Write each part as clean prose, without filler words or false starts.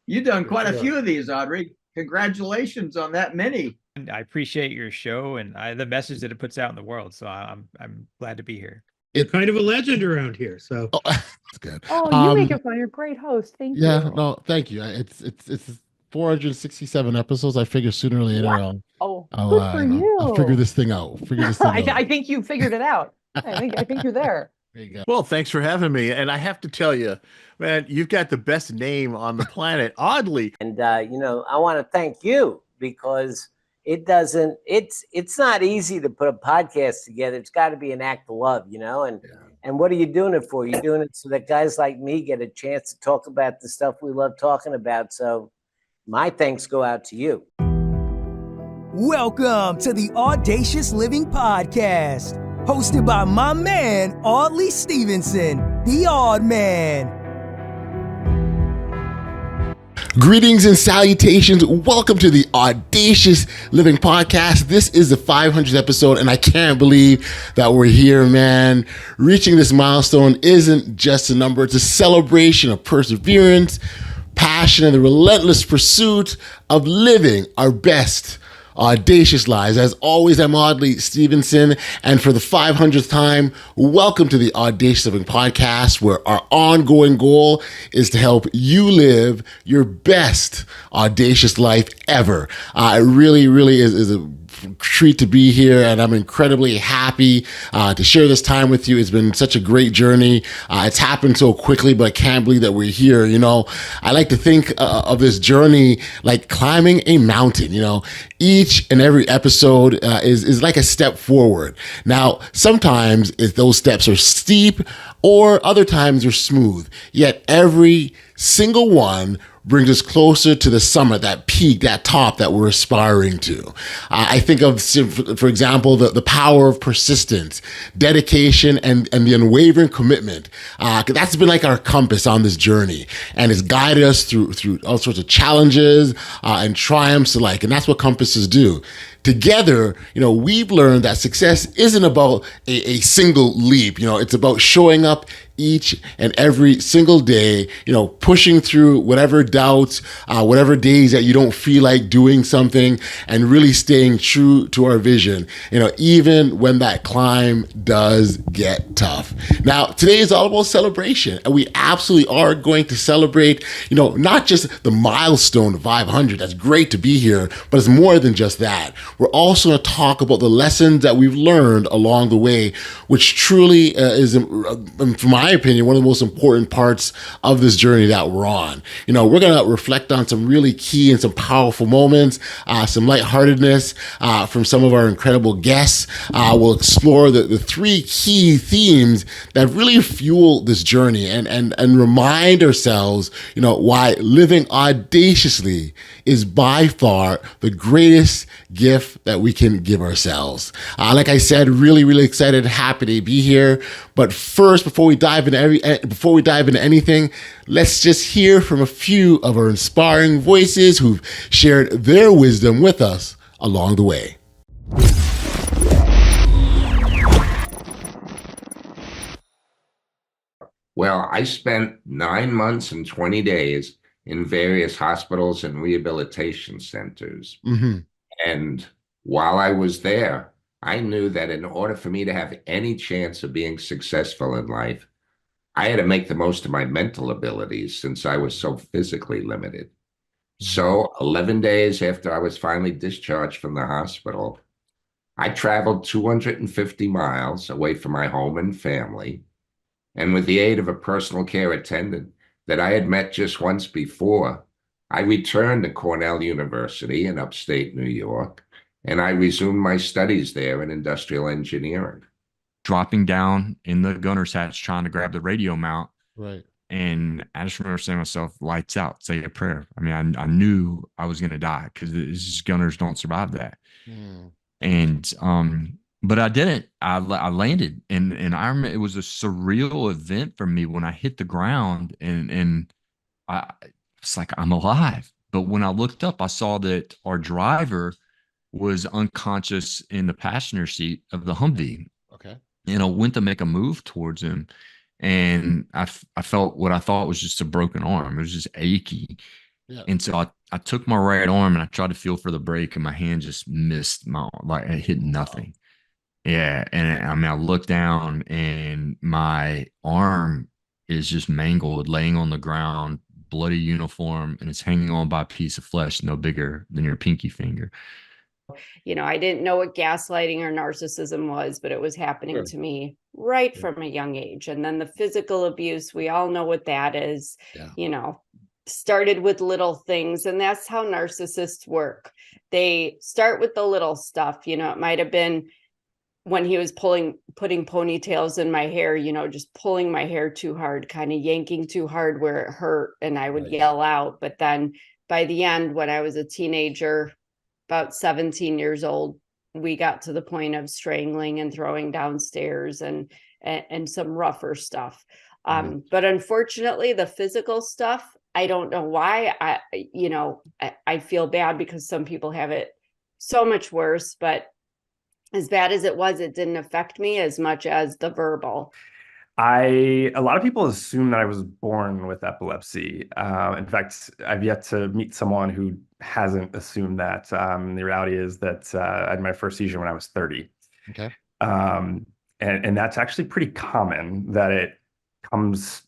You've done quite a Sure. few of these, Audrey. Congratulations on that many. And I appreciate your show and the message that it puts out in the world. So I'm glad to be here. You're kind of a legend around here. So Oh, that's good. Oh, you make it fun. You're a great host. Thank Yeah, you. no, thank you. It's 467 episodes. I figure sooner or later Wow. Oh, I'll good for I'll figure you. this thing out. Figure this thing out. I think you figured it out. I think you're there. There you go. Well, thanks for having me. And I have to tell you, man, you've got the best name on the planet, Audley. And I want to thank you because it's not easy to put a podcast together. It's got to be an act of love, and what are you doing it for? You're doing it so that guys like me get a chance to talk about the stuff we love talking about. So my thanks go out to you. Welcome to the Audacious Living Podcast, hosted by my man, Audley Stephenson, the Odd Man. Greetings and salutations. Welcome to the Audacious Living Podcast. This is the 500th episode, and I can't believe that we're here, man. Reaching this milestone isn't just a number, it's a celebration of perseverance, passion, and the relentless pursuit of living our best audacious lives. As always, I'm Audley Stephenson, and for the 500th time, welcome to the Audacious Living Podcast, where our ongoing goal is to help you live your best audacious life ever. It really, really is a treat to be here, and I'm incredibly happy to share this time with you. It's been such a great journey. It's happened so quickly, but I can't believe that we're here. I like to think of this journey like climbing a mountain. Each and every episode is like a step forward. Now, sometimes those steps are steep, or other times they're smooth. Yet every single one brings us closer to the summit, that peak, that top that we're aspiring to. I think of, for example, the power of persistence, dedication, and the unwavering commitment. That's been like our compass on this journey, and it's guided us through all sorts of challenges and triumphs alike, and that's what compasses do. Together, we've learned that success isn't about a single leap. It's about showing up each and every single day, pushing through whatever doubts, whatever days that you don't feel like doing something, and really staying true to our vision, even when that climb does get tough. Now, today is all about celebration, and we absolutely are going to celebrate, not just the milestone of 500. That's great to be here, but it's more than just that. We're also going to talk about the lessons that we've learned along the way, which truly is, from my opinion, one of the most important parts of this journey that we're on. We're going to reflect on some really key and some powerful moments, some lightheartedness from some of our incredible guests. We'll explore the three key themes that really fuel this journey and remind ourselves, why living audaciously is by far the greatest gift that we can give ourselves. Like I said, really, really excited, happy to be here. But first, before we dive into anything, let's just hear from a few of our inspiring voices who've shared their wisdom with us along the way. Well, I spent 9 months and 20 days in various hospitals and rehabilitation centers. Mm-hmm. And while I was there, I knew that in order for me to have any chance of being successful in life, I had to make the most of my mental abilities since I was so physically limited. So 11 days after I was finally discharged from the hospital, I traveled 250 miles away from my home and family. And with the aid of a personal care attendant that I had met just once before, I returned to Cornell University in upstate New York, and I resumed my studies there in industrial engineering. Dropping down in the gunner's hatch, trying to grab the radio mount. Right. And I just remember saying to myself, lights out, say a prayer. I mean, I knew I was going to die because gunners don't survive that. And, but I didn't. I landed, and I remember it was a surreal event for me when I hit the ground, and it's like I'm alive. But when I looked up, I saw that our driver was unconscious in the passenger seat of the Humvee. Okay. And I went to make a move towards him, and I felt what I thought was just a broken arm. It was just achy. Yeah. And so I took my right arm and I tried to feel for the brake, and my hand just missed like it hit nothing. Yeah. And I mean, I looked down and my arm is just mangled, laying on the ground, bloody uniform, and it's hanging on by a piece of flesh no bigger than your pinky finger. I didn't know what gaslighting or narcissism was, but it was happening Sure. to me right from a young age. And then the physical abuse, we all know what that is. Yeah. Started with little things, and that's how narcissists work. They start with the little stuff. It might have been when he was putting ponytails in my hair, just pulling my hair too hard, kind of yanking too hard where it hurt, and I would yell out. But then by the end, when I was a teenager, about 17 years old, we got to the point of strangling and throwing downstairs and some rougher stuff. But unfortunately, the physical stuff, I don't know why. I feel bad because some people have it so much worse, but as bad as it was, it didn't affect me as much as the verbal. A lot of people assume that I was born with epilepsy. In fact, I've yet to meet someone who hasn't assumed that. The reality is that I had my first seizure when I was 30. Okay. And that's actually pretty common, that it comes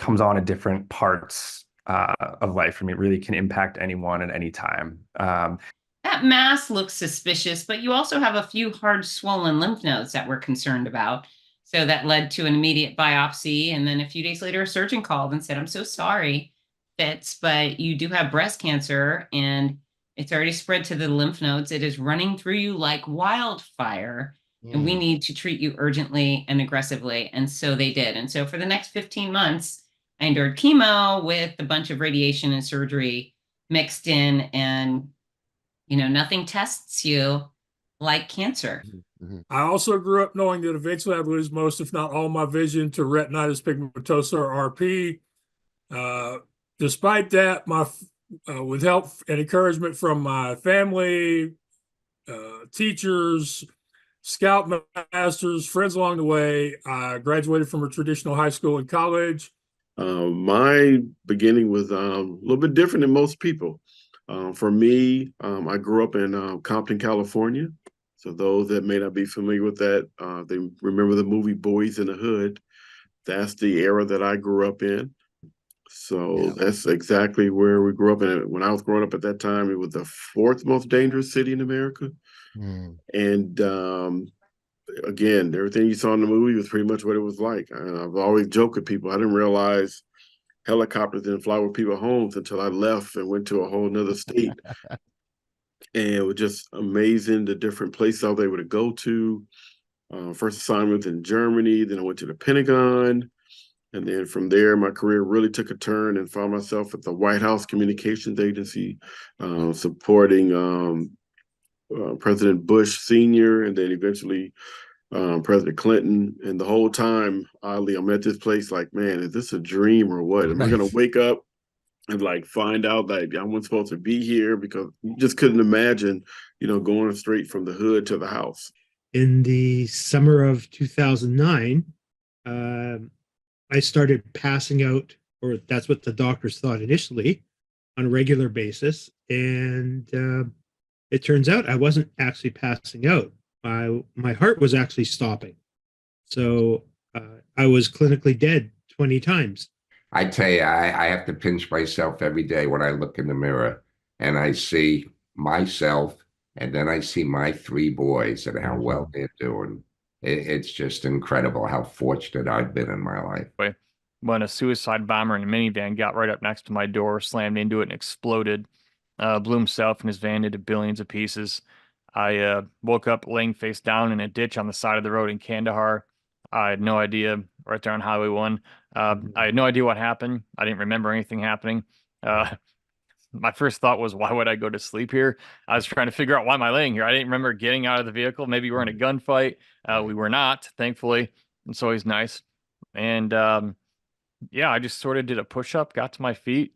on at different parts of life. I mean, it really can impact anyone at any time. That mass looks suspicious, but you also have a few hard swollen lymph nodes that we're concerned about. So that led to an immediate biopsy. And then a few days later, a surgeon called and said, "I'm so sorry, Fitz, but you do have breast cancer and it's already spread to the lymph nodes. It is running through you like wildfire. And we need to treat you urgently and aggressively." And so they did. And so for the next 15 months, I endured chemo with a bunch of radiation and surgery mixed in. And, nothing tests you like cancer. I also grew up knowing that eventually I'd lose most, if not all, my vision to retinitis pigmentosa, or RP. Despite that, with help and encouragement from my family, teachers, scout masters, friends along the way, I graduated from a traditional high school and college. My beginning was a little bit different than most people. For me, I grew up in Compton, California. So those that may not be familiar with that, they remember the movie Boys in the Hood. That's the era that I grew up in. So that's exactly where we grew up. And when I was growing up at that time, it was the fourth most dangerous city in America. And again, everything you saw in the movie was pretty much what it was like. I've always joked with people, I didn't realize helicopters didn't fly with people's homes until I left and went to a whole nother state. And it was just amazing, the different places I was able to go to. First assignment in Germany, then I went to the Pentagon. And then from there, my career really took a turn and found myself at the White House Communications Agency, supporting President Bush Sr. and then eventually President Clinton. And the whole time, oddly, I'm at this place like, man, is this a dream or what? Am I going to wake up and find out that I wasn't supposed to be here? Because you just couldn't imagine, going straight from the hood to the house. In the summer of 2009, I started passing out, or that's what the doctors thought initially, on a regular basis. And it turns out I wasn't actually passing out. My heart was actually stopping. So I was clinically dead 20 times. I tell you, I have to pinch myself every day when I look in the mirror and I see myself, and then I see my three boys and how well they're doing. It's just incredible how fortunate I've been in my life. When a suicide bomber in a minivan got right up next to my door, slammed into it and exploded, blew himself and his van into billions of pieces. I woke up laying face down in a ditch on the side of the road in Kandahar. I had no idea, right there on Highway 1. I had no idea what happened. I didn't remember anything happening. My first thought was, why would I go to sleep here? I was trying to figure out, why am I laying here? I didn't remember getting out of the vehicle. Maybe we were in a gunfight. We were not, thankfully. It's always nice. And I just sort of did a push-up, got to my feet,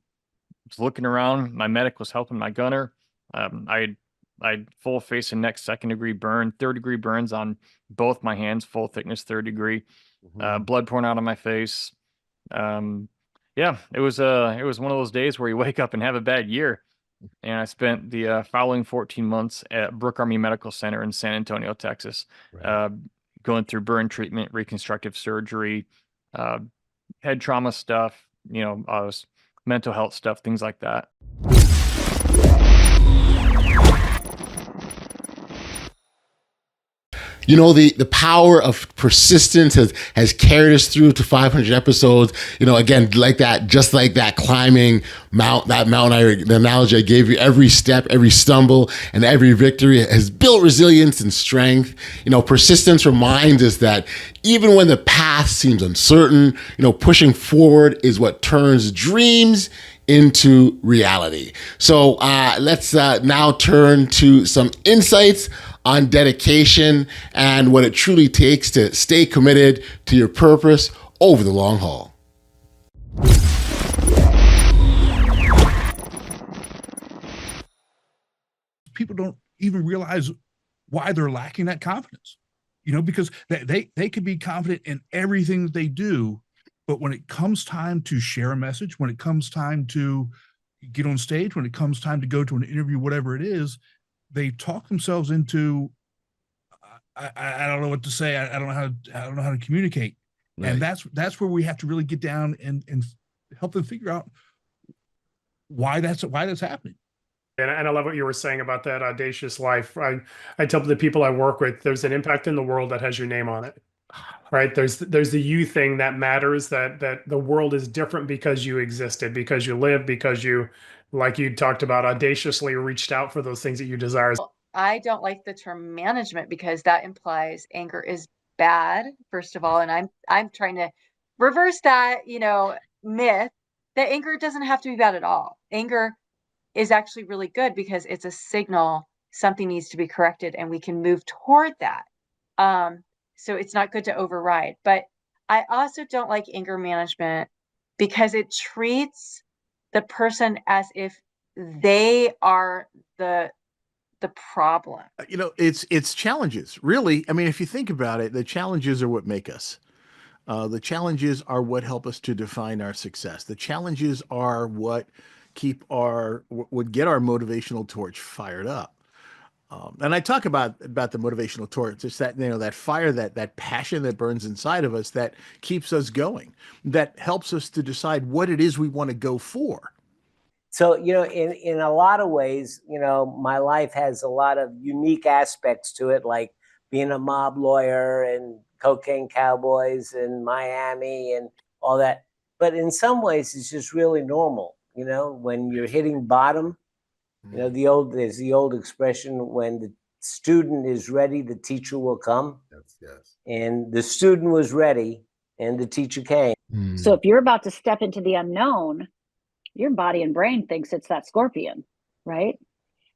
was looking around. My medic was helping my gunner. I had full face and neck, second-degree burn, third-degree burns on both my hands, full thickness, third degree, blood pouring out of my face. Yeah, it was one of those days where you wake up and have a bad year. And I spent the following 14 months at Brooke Army Medical Center in San Antonio, Texas, going through burn treatment, reconstructive surgery, head trauma stuff, mental health stuff, things like that. You know, the power of persistence has carried us through to 500 episodes. You know, again, just like that climbing that mountain, the analogy I gave you, every step, every stumble, and every victory has built resilience and strength. You know, persistence reminds us that even when the path seems uncertain, pushing forward is what turns dreams into reality. So let's now turn to some insights on dedication and what it truly takes to stay committed to your purpose over the long haul. People don't even realize why they're lacking that confidence, because they can be confident in everything that they do, but when it comes time to share a message, when it comes time to get on stage, when it comes time to go to an interview, whatever it is, they talk themselves into, I don't know what to say. I don't know how to communicate. Right. And that's where we have to really get down and help them figure out why that's happening. And I love what you were saying about that audacious life. I tell the people I work with, there's an impact in the world that has your name on it, right? There's the you thing that matters, that the world is different because you existed, because you lived, because you, like you talked about, audaciously reached out for those things that you desire. I don't like the term management because that implies anger is bad, first of all. And I'm trying to reverse that, myth that anger doesn't have to be bad at all. Anger is actually really good because it's a signal something needs to be corrected and we can move toward that. So it's not good to override. But I also don't like anger management because it treats the person as if they are the problem. It's challenges, really. I mean, if you think about it, the challenges are what make us. The challenges are what help us to define our success. The challenges are what would get our motivational torch fired up. And I talk about the motivational torch. It's that, that fire, that passion that burns inside of us that keeps us going, that helps us to decide what it is we want to go for. So, in a lot of ways, my life has a lot of unique aspects to it, like being a mob lawyer and cocaine cowboys in Miami and all that. But in some ways, it's just really normal. When you're hitting bottom, there's the old expression, when the student is ready, the teacher will come. Yes. And the student was ready and the teacher came. So if you're about to step into the unknown, your body and brain thinks it's that scorpion, right?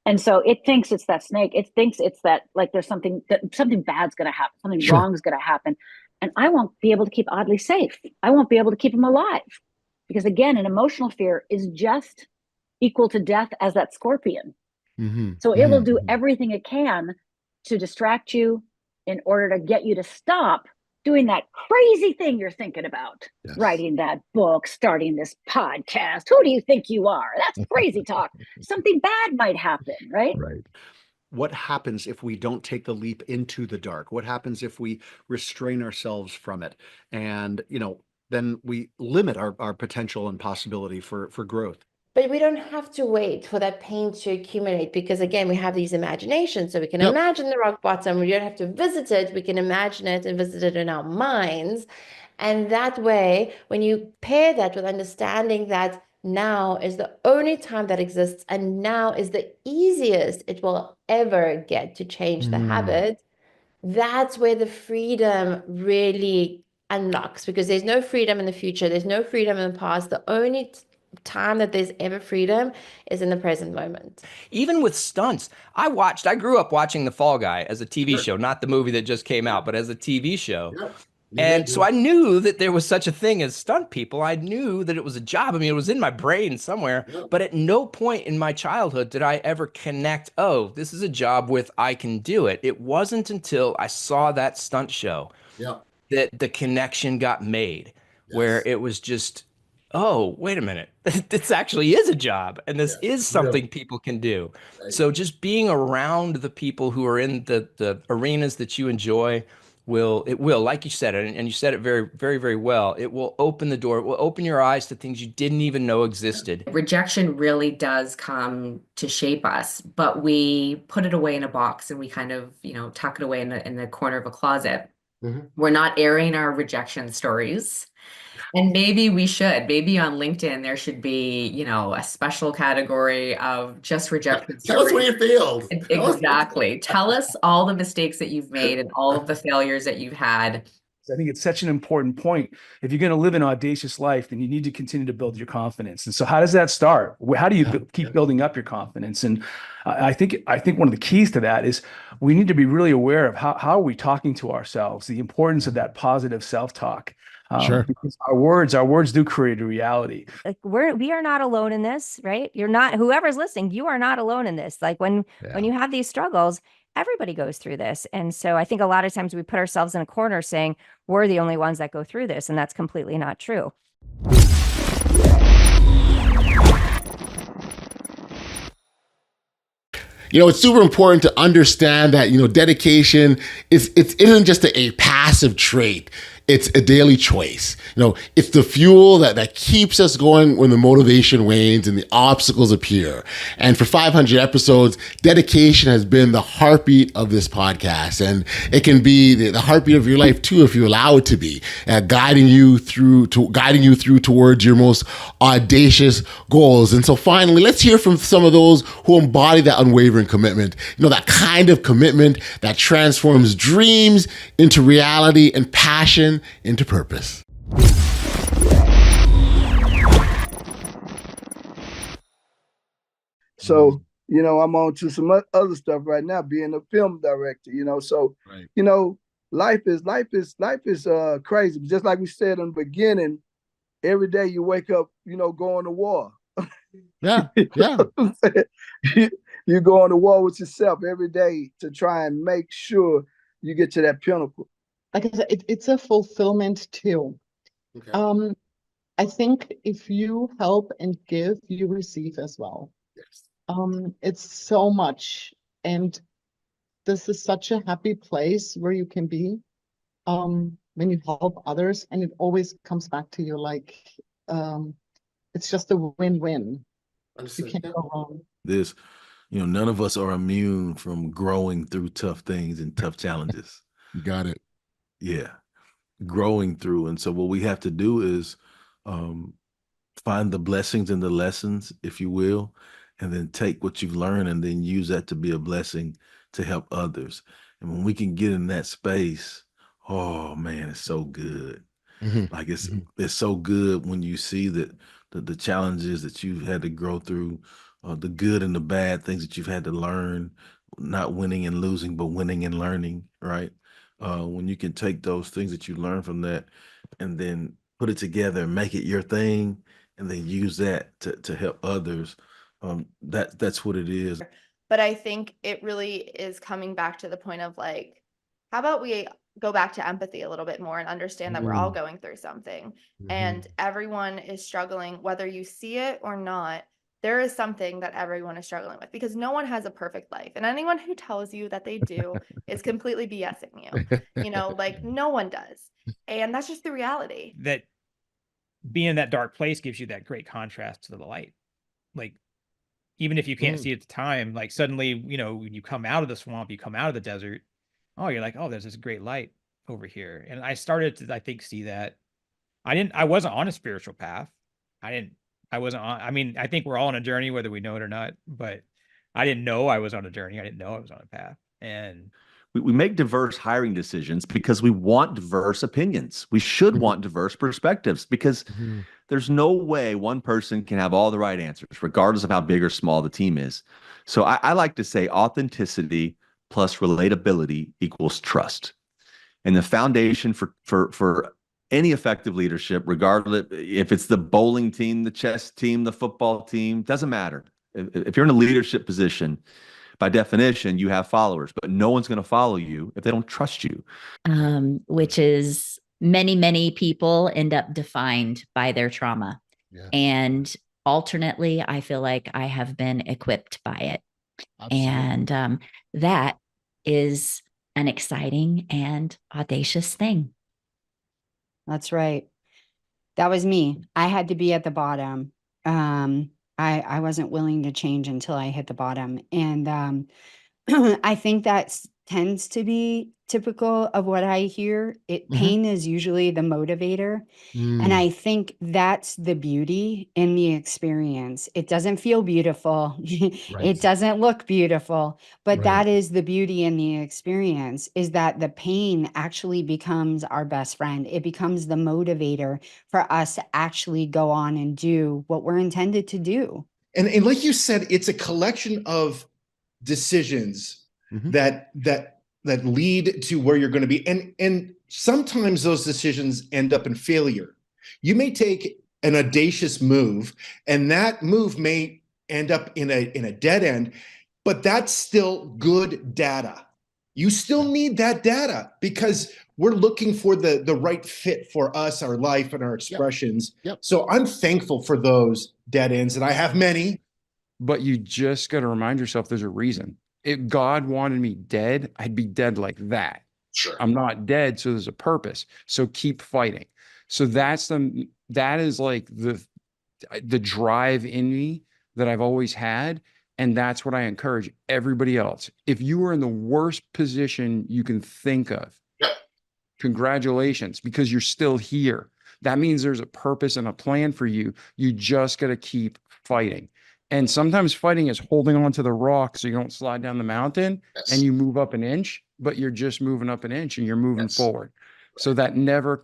And so it thinks it's that snake. It thinks it's that, like, there's something bad's going to happen. Something wrong is going to happen. And I won't be able to keep Audley safe. I won't be able to keep him alive. Because again, an emotional fear is just equal to death as that scorpion. Mm-hmm. So it will do everything it can to distract you in order to get you to stop doing that crazy thing you're thinking about. Yes. Writing that book, starting this podcast. Who do you think you are? That's crazy talk. Something bad might happen, right? Right. What happens if we don't take the leap into the dark? What happens if we restrain ourselves from it? And, then we limit our potential and possibility for growth. But we don't have to wait for that pain to accumulate because, again, we have these imaginations. So we can imagine the rock bottom. We don't have to visit it. We can imagine it and visit it in our minds. And that way, when you pair that with understanding that now is the only time that exists and now is the easiest it will ever get to change the habit, that's where the freedom really unlocks, because there's no freedom in the future. There's no freedom in the past. The only time that there's ever freedom is in the present moment. Even with stunts, I grew up watching The Fall Guy as a TV show, not the movie that just came out, but as a TV show. And so I knew that there was such a thing as stunt people. I knew that it was a job. I mean, it was in my brain somewhere, but at no point in my childhood did I ever connect, oh, this is a job with I can do it. It wasn't until I saw that stunt show that the connection got made, where it was just oh, wait a minute, this actually is a job, and this is something people can do. So just being around the people who are in the arenas that you enjoy will, like you said, and you said it very, very, very well, it will open the door. It will open your eyes to things you didn't even know existed. Rejection really does come to shape us, but we put it away in a box and we kind of, tuck it away in the corner of a closet. We're not airing our rejection stories. And maybe we should. Maybe on LinkedIn, there should be, a special category of just rejection stories. Tell us where you failed. Exactly. Tell us all the mistakes that you've made and all of the failures that you've had. I think it's such an important point. If you're going to live an audacious life, then you need to continue to build your confidence. And so how does that start? How do you keep building up your confidence? And I think one of the keys to that is we need to be really aware of how are we talking to ourselves, the importance of that positive self-talk. Sure. Because our words do create a reality. Like we are not alone in this, right? You're not, whoever's listening, you are not alone in this. Like when you have these struggles, everybody goes through this. And so I think a lot of times we put ourselves in a corner saying we're the only ones that go through this. And that's completely not true. It's super important to understand that, dedication isn't just a passive trait. It's a daily choice. It's the fuel that keeps us going when the motivation wanes and the obstacles appear. And for 500 episodes, dedication has been the heartbeat of this podcast. And it can be the heartbeat of your life too, if you allow it to be, guiding you through towards your most audacious goals. And so finally, let's hear from some of those who embody that unwavering commitment. That kind of commitment that transforms dreams into reality and passion into purpose. So, I'm on to some other stuff right now, being a film director, so, life is crazy. Just like we said in the beginning, every day you wake up, going to war. Yeah. You go on to war with yourself every day to try and make sure you get to that pinnacle. Like I said, it's a fulfillment too. Okay. I think if you help and give, you receive as well. Yes. It's so much, and this is such a happy place where you can be when you help others, and it always comes back to you like it's just a win-win. You can't go wrong. This, none of us are immune from growing through tough things and tough challenges. You got it. Yeah, growing through. And so what we have to do is find the blessings and the lessons, if you will, and then take what you've learned and then use that to be a blessing to help others. And when we can get in that space, oh man, it's so good. Like it's so good when you see that the challenges that you've had to grow through, the good and the bad things that you've had to learn, not winning and losing, but winning and learning, right? When you can take those things that you learn from that and then put it together and make it your thing and then use that to help others, that's what it is. But I think it really is coming back to the point of like, how about we go back to empathy a little bit more and understand that we're all going through something and everyone is struggling, whether you see it or not. There is something that everyone is struggling with because no one has a perfect life. And anyone who tells you that they do is completely BSing you. Like no one does. And that's just the reality. That being in that dark place gives you that great contrast to the light. Like, even if you can't see it at the time, like suddenly, when you come out of the swamp, you come out of the desert, oh, you're like, oh, there's this great light over here. And I started to, I think, see that. I wasn't on a spiritual path. I think we're all on a journey, whether we know it or not, but I didn't know I was on a journey. I didn't know I was on a path. And we make diverse hiring decisions because we want diverse opinions. We should want diverse perspectives because there's no way one person can have all the right answers, regardless of how big or small the team is. So I like to say authenticity plus relatability equals trust. And the foundation for any effective leadership, regardless if it's the bowling team, the chess team, the football team, doesn't matter. If you're in a leadership position, by definition, you have followers, but no one's going to follow you if they don't trust you. Which is many people end up defined by their trauma. And alternately, I feel like I have been equipped by it. Absolutely. And that is an exciting and audacious thing. That's right. That was me. I had to be at the bottom. I wasn't willing to change until I hit the bottom. And I think that tends to be typical of what I hear. Pain is usually the motivator. And I think that's the beauty in the experience. It doesn't feel beautiful. It doesn't look beautiful, but that is the beauty in the experience, is that the pain actually becomes our best friend. It becomes the motivator for us to actually go on and do what we're intended to do. And like you said, it's a collection of decisions that lead to where you're going to be. And sometimes those decisions end up in failure. You may take an audacious move, and that move may end up in a dead end, but that's still good data. You still need that data because we're looking for the right fit for us, our life, and our expressions. So I'm thankful for those dead ends, and I have many. But you just got to remind yourself there's a reason. If God wanted me dead, I'd be dead like that. Sure. I'm not dead, so there's a purpose. So keep fighting. So that is like the drive in me that I've always had. And that's what I encourage everybody else. If you are in the worst position you can think of, congratulations, because you're still here. That means there's a purpose and a plan for you. You just got to keep fighting. And sometimes fighting is holding on to the rock so you don't slide down the mountain and you move up an inch, but you're just moving up an inch and you're moving forward. So that never.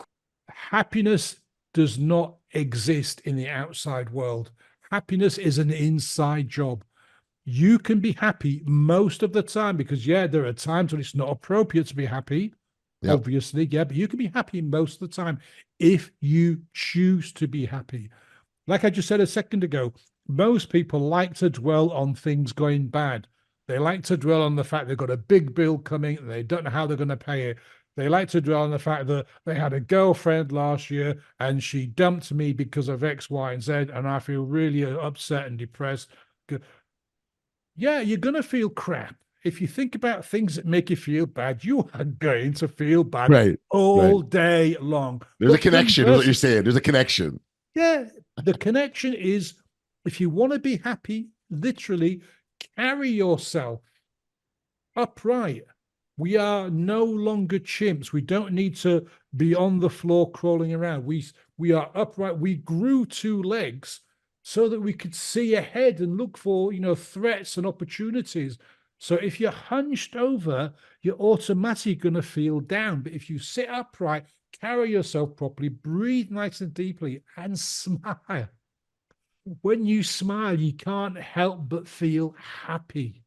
Happiness does not exist in the outside world. Happiness is an inside job. You can be happy most of the time because, there are times when it's not appropriate to be happy, obviously, but you can be happy most of the time if you choose to be happy. Like I just said a second ago, most people like to dwell on things going bad. They like to dwell on the fact they've got a big bill coming and they don't know how they're going to pay it. They like to dwell on the fact that they had a girlfriend last year and she dumped me because of X, Y, and Z, and I feel really upset and depressed. Yeah, you're going to feel crap. If you think about things that make you feel bad, you are going to feel bad all day long. There's a connection, is what you're saying. There's a connection. Yeah, the connection is, if you want to be happy, literally carry yourself upright. We are no longer chimps. We don't need to be on the floor crawling around. We are upright. We grew 2 legs so that we could see ahead and look for, threats and opportunities. So if you're hunched over, you're automatically going to feel down. But if you sit upright, carry yourself properly, breathe nice and deeply, and smile. When you smile, you can't help but feel happy.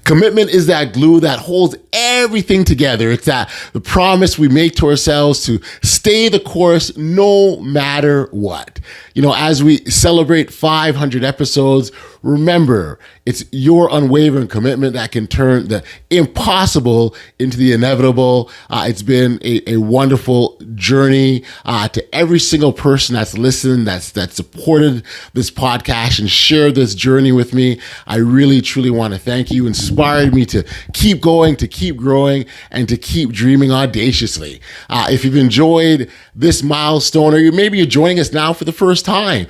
Commitment is that glue that holds everything together. It's the promise we make to ourselves to stay the course no matter what. As we celebrate 500 episodes, remember, it's your unwavering commitment that can turn the impossible into the inevitable. It's been a wonderful journey to every single person that's listened, that's supported this podcast and shared this journey with me. I really, truly want to thank you. Inspired me to keep going, to keep growing, and to keep dreaming audaciously. If you've enjoyed this milestone, or maybe you're joining us now for the first time,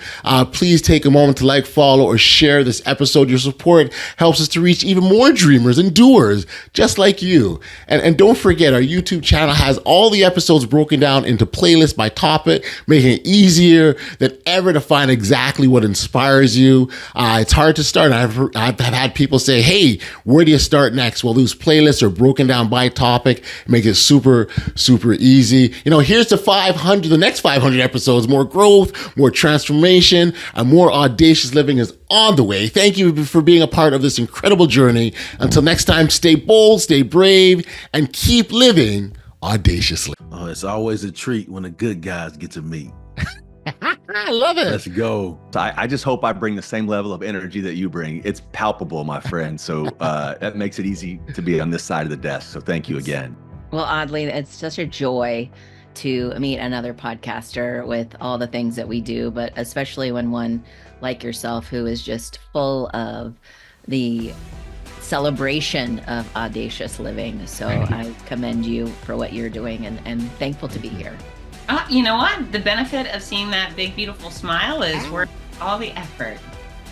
please take a moment to follow, or share this episode. Your support helps us to reach even more dreamers and doers just like you. And don't forget, our YouTube channel has all the episodes broken down into playlists by topic, making it easier than ever to find exactly what inspires you. It's hard to start. I've had people say, hey, where do you start next? Well, those playlists are broken down by topic, make it super, super easy. Here's the next 500 episodes, more growth, more transformation, and more audacious living is on the way. Thank you for being a part of this incredible journey. Until next time, stay bold, stay brave, and keep living audaciously. Oh, it's always a treat when the good guys get to meet. I love it. Let's go. So I just hope I bring the same level of energy that you bring. It's palpable, my friend. So that makes it easy to be on this side of the desk. So thank you again. Well, Audley, it's such a joy to meet another podcaster with all the things that we do, but especially when one like yourself who is just full of the celebration of audacious living. So I commend you for what you're doing and thankful to be here. You know what? The benefit of seeing that big, beautiful smile is worth all the effort.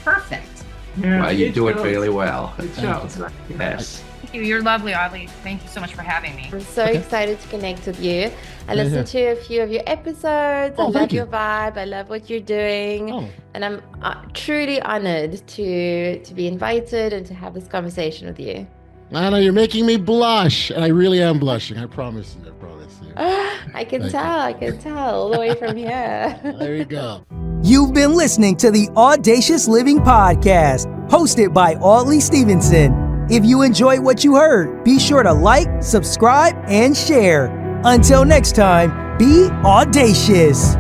Perfect. Well, you do it really well. Yes. Thank you. You're lovely, Audley. Thank you so much for having me. I'm so excited to connect with you. I listened to a few of your episodes. I love your vibe. I love what you're doing. And I'm truly honored to be invited and to have this conversation with you. Anna, you're making me blush. And I really am blushing. I promise you. I can tell all the way from here. There you go. You've been listening to the Audacious Living Podcast, hosted by Audley Stephenson. If you enjoyed what you heard, be sure to like, subscribe, and share. Until next time, be audacious.